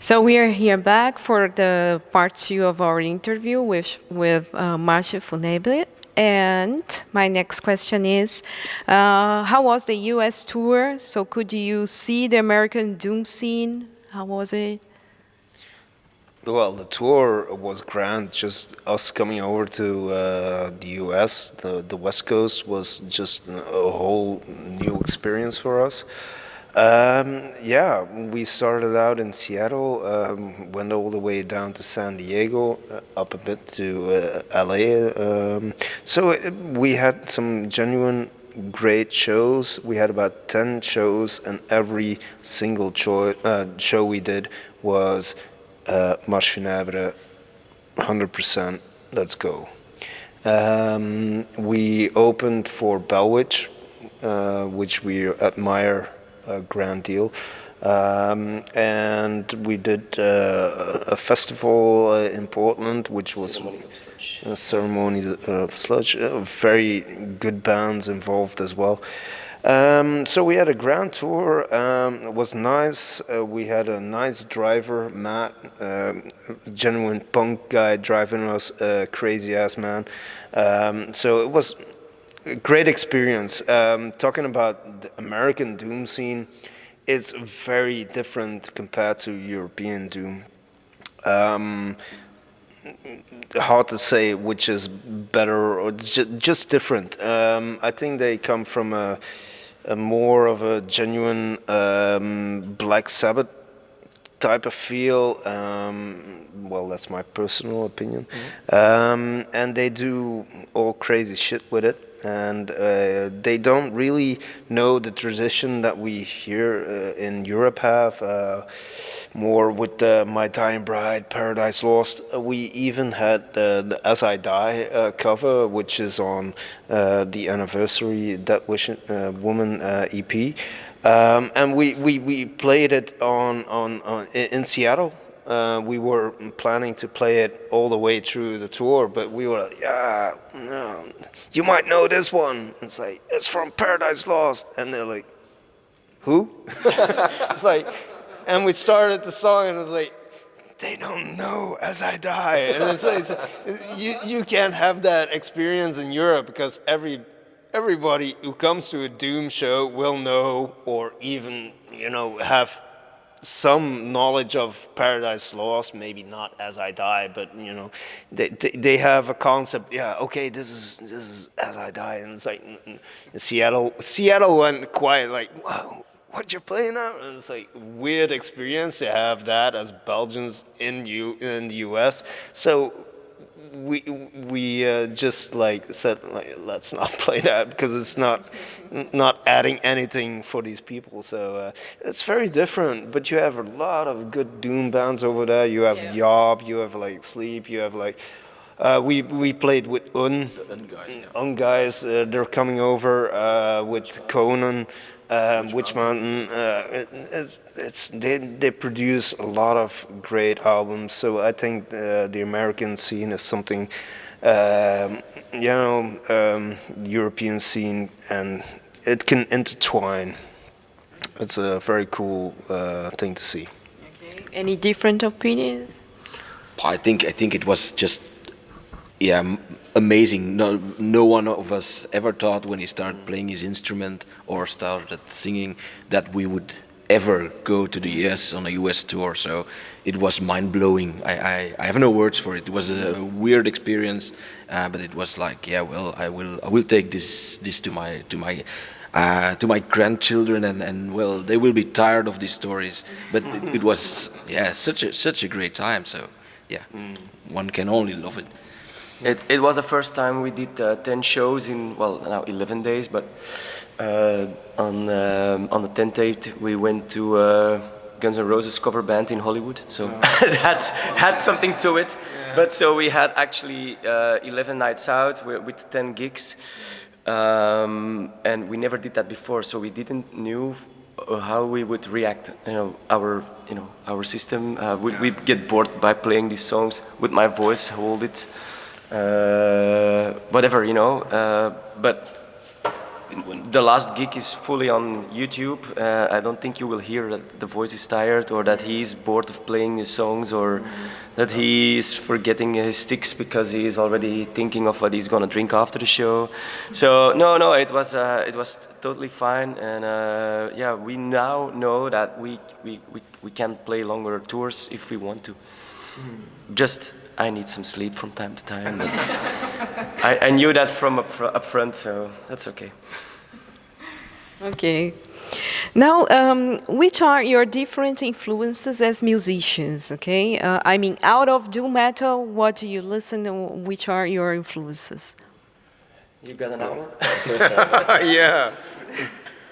So we are here back for the part two of our interview with Marche Funèbre. And my next question is, how was the U.S. tour? So could you see the American doom scene? How was it? Well, the tour was grand. Just us coming over to the U.S., the West Coast was just a whole new experience for us. Yeah, we started out in Seattle, went all the way down to San Diego, up a bit to LA. We had some genuine great shows. We had about 10 shows, and every single show we did was Marche Funèbre, 100%, let's go. We opened for Bellwitch, which we admire a grand deal. And we did a festival in Portland, which was Ceremonies of Sludge. Very good bands involved as well. So we had a grand tour. It was nice. We had a nice driver, Matt, genuine punk guy driving us, crazy ass man. So it was a great experience. Talking about the American doom scene, it's very different compared to European doom. Hard to say which is better, or it's just different. I think they come from a more of a genuine Black Sabbath type of feel. Well, that's my personal opinion. And they do all crazy shit with it. And they don't really know the tradition that we here in Europe have. More with My Dying Bride, Paradise Lost. We even had the As I Die cover, which is on the anniversary That Woman EP. And we played it in Seattle. We were planning to play it all the way through the tour, but we were like, yeah, no, you might know this one. It's like, it's from Paradise Lost. And they're like, who? It's like, and we started the song and it's like, they don't know As I Die. And you can't have that experience in Europe because everybody who comes to a Doom show will know, or even, have some knowledge of Paradise Lost, maybe not As I Die, but they have a concept. Yeah, okay, this is As I Die, and it's like in Seattle went quiet, like, wow, what you're playing now? And it's like weird experience to have that as Belgians in the U.S. So we just like said, like, let's not play that because it's not adding anything for these people. So it's very different. But you have a lot of good doom bands over there. You have Yob, you have like Sleep, you have like we played with guys. They're coming over with Conan. Witch Mountain, they produce a lot of great albums. So I think the American scene is something, European scene, and it can intertwine. It's a very cool thing to see. Okay. Any different opinions? I think it was just amazing. No one of us ever thought when he started playing his instrument or started singing that we would ever go to the US on a US tour. So it was mind blowing. I have no words for it. It was a weird experience, but it was like, I will take this to my grandchildren, and well, they will be tired of these stories. But it was such a great time. So one can only love it. It was the first time we did 10 shows in, well, now 11 days, but on the 10th date we went to Guns N' Roses cover band in Hollywood, so that had something to it. Yeah. But so we had actually 11 nights out with 10 gigs, and we never did that before, so we didn't knew how we would react. Our system we'd get bored by playing these songs with my voice, hold it. Whatever, but the last gig is fully on YouTube. I don't think you will hear that the voice is tired or that he's bored of playing his songs or that he is forgetting his sticks because he is already thinking of what he's gonna drink after the show. So no, it was totally fine, and yeah, we now know that we can play longer tours if we want to. Just I need some sleep from time to time. But I knew that from up front, so that's okay. Okay. Now, which are your different influences as musicians? Okay, I mean, out of doom metal, what do you listen to? Which are your influences? You got an hour? Yeah.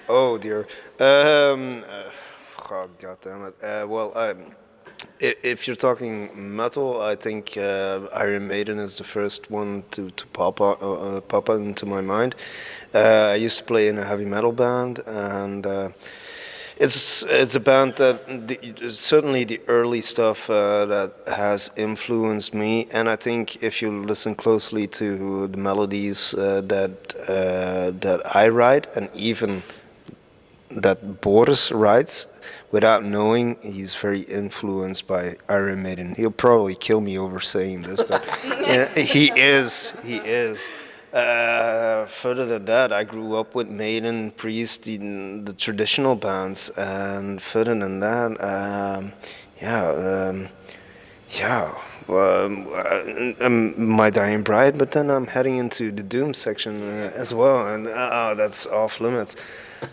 Oh dear. Oh, God damn it. Well, if you're talking metal, I think Iron Maiden is the first one to pop into my mind. I used to play in a heavy metal band, and it's a band that certainly the early stuff that has influenced me. And I think if you listen closely to the melodies that I write, and even that Boris writes, without knowing, he's very influenced by Iron Maiden. He'll probably kill me over saying this, but yeah, he is. He is. Further than that, I grew up with Maiden, Priest, the traditional bands, and further than that, yeah. My Dying Bride, but then I'm heading into the Doom section as well, and that's off limits.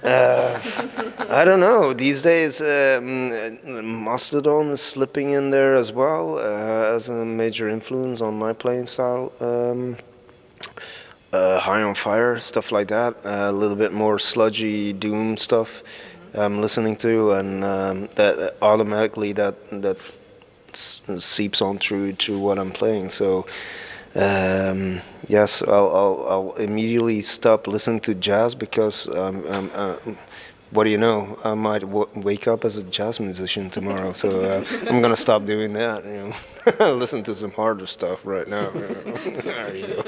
I don't know. These days, Mastodon is slipping in there as well as a major influence on my playing style. High on Fire, stuff like that. A little bit more sludgy Doom stuff I'm listening to, and that automatically that seeps on through to what I'm playing. So. Yes, I'll immediately stop listening to jazz because what do you know? I might wake up as a jazz musician tomorrow, so I'm gonna stop doing that. You know, listen to some harder stuff right now. There you go.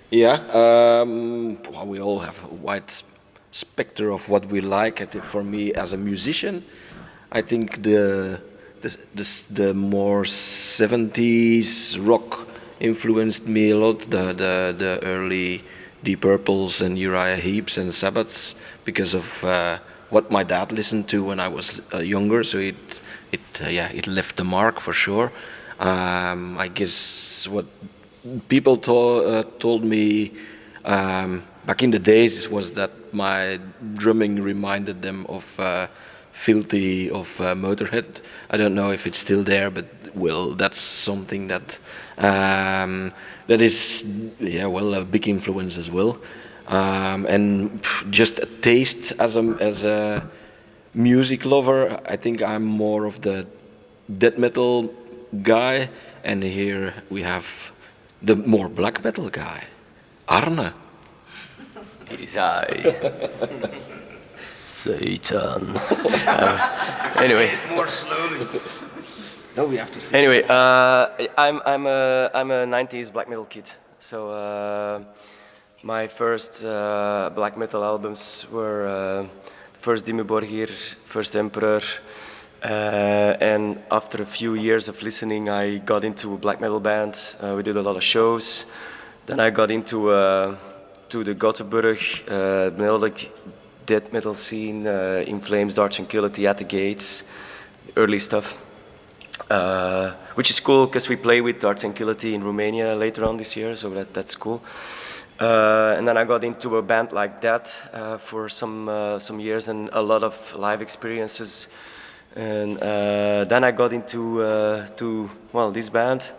Yeah, well, we all have a wide spectrum of what we like. I think for me, as a musician, I think the more 70s rock influenced me a lot. The early Deep Purples and Uriah Heeps and Sabbaths, because of what my dad listened to when I was younger. So it left the mark for sure. I guess what people told me back in the days was that my drumming reminded them of Filthy of Motorhead. I don't know if it's still there, but well, that's something that that is a big influence as well. And just a taste as a music lover, I think I'm more of the death metal guy, and here we have the more black metal guy, Arne. It is I. Satan. Anyway. More slowly. No, we have to see. Anyway, I'm a 90s black metal kid. So my first black metal albums were first Dimmu Borgir, first Emperor, and after a few years of listening, I got into a black metal band. We did a lot of shows. Then I got into to the Gothenburg melodic death metal scene, In Flames, Dark Tranquility, At the Gates, early stuff, which is cool because we play with Dark Tranquility in Romania later on this year, so that's cool. And then I got into a band like that for some years and a lot of live experiences. And then I got into this band,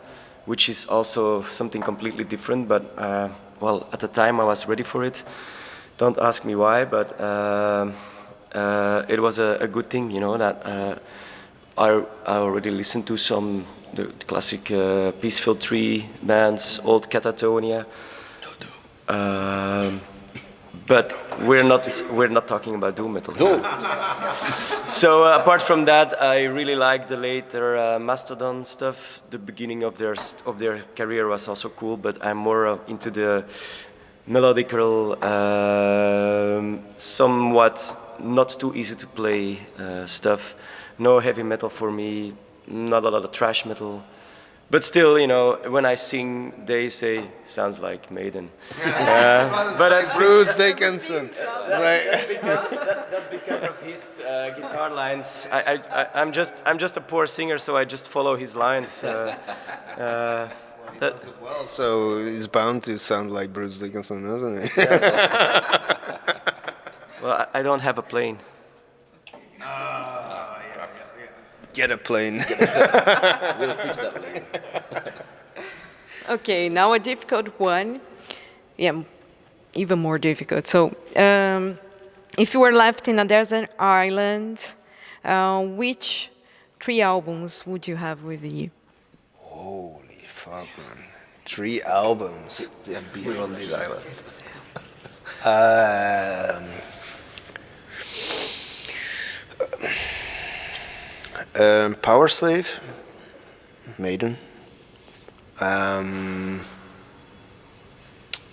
which is also something completely different, but at the time I was ready for it. Don't ask me why, but it was a good thing, you know, that I already listened to some the classic Peaceful Tree bands, old Catatonia. But we're not talking about doom metal. No. So apart from that, I really like the later Mastodon stuff. The beginning of their career was also cool, but I'm more into the melodical, somewhat not too easy to play stuff. No heavy metal for me, not a lot of thrash metal. But still, you know, when I sing, they say, sounds like Maiden. But that's Bruce Dickinson. that's because of his guitar lines. I'm just a poor singer, so I just follow his lines. Well, so he's bound to sound like Bruce Dickinson, isn't he? Well, I don't have a plane. Get a plane. We'll fix that later. Okay, now a difficult one. Yeah, even more difficult. So, if you were left in a desert island, which 3 albums would you have with you? Holy fuck, man. 3 albums. We have beer on this island. Power Slave, Maiden.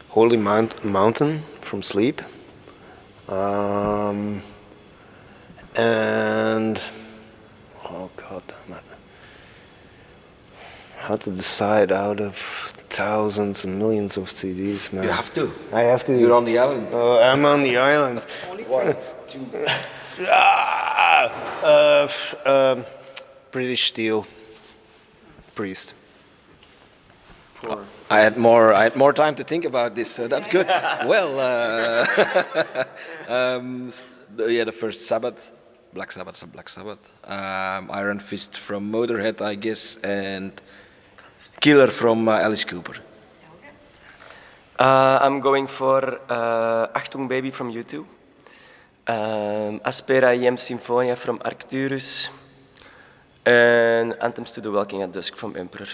Holy Mountain from Sleep. And oh god damn it. How to decide out of thousands and millions of CDs, man. You have to. I have to. You're on the island. I'm on the island. 1, 2. British Steel. Priest. I had more time to think about this, so that's good. Well, the first Sabbath, Black Sabbath, Iron Fist from Motorhead, I guess, and Killer from Alice Cooper. I'm going for Achtung Baby from U2. Aspera Iem Symphonia from Arcturus. And Anthems to the Walking at Dusk from Emperor.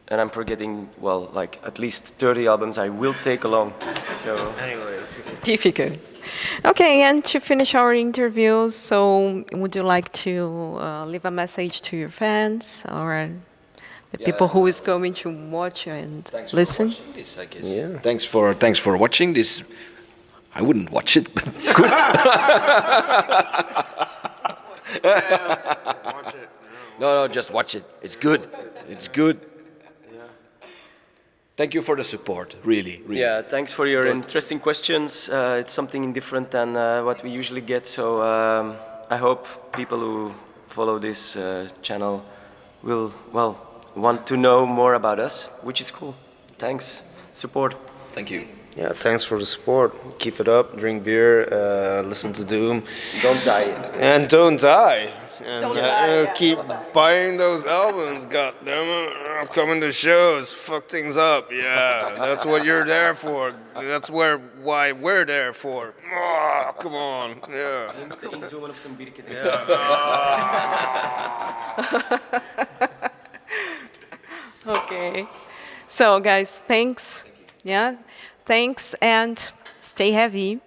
And I'm forgetting, well, like at least 30 albums I will take along. So anyway. Difficult. Okay, and to finish our interviews, so would you like to leave a message to your fans or the people who is going to watch and Thanks listen? for watching this, I guess. Yeah. Thanks for watching this. I wouldn't watch it, but good. Watch it. No, just watch it. It's good. It's good. Thank you for the support, really. Yeah, thanks for your interesting questions. It's something different than what we usually get. So I hope people who follow this channel will, well, want to know more about us, which is cool. Thanks. Support. Thank you. Yeah, thanks for the support. Keep it up, drink beer, listen to Doom. Don't die. And don't die. And Don't die, yeah, keep don't die. buying those albums, goddammit. Coming to shows, fuck things up. Yeah, that's what you're there for. That's why we're there for. Oh, come on. Yeah. Je moet inzoomen op zijn biertje. Okay. So, guys, thanks. Yeah, thanks and stay heavy.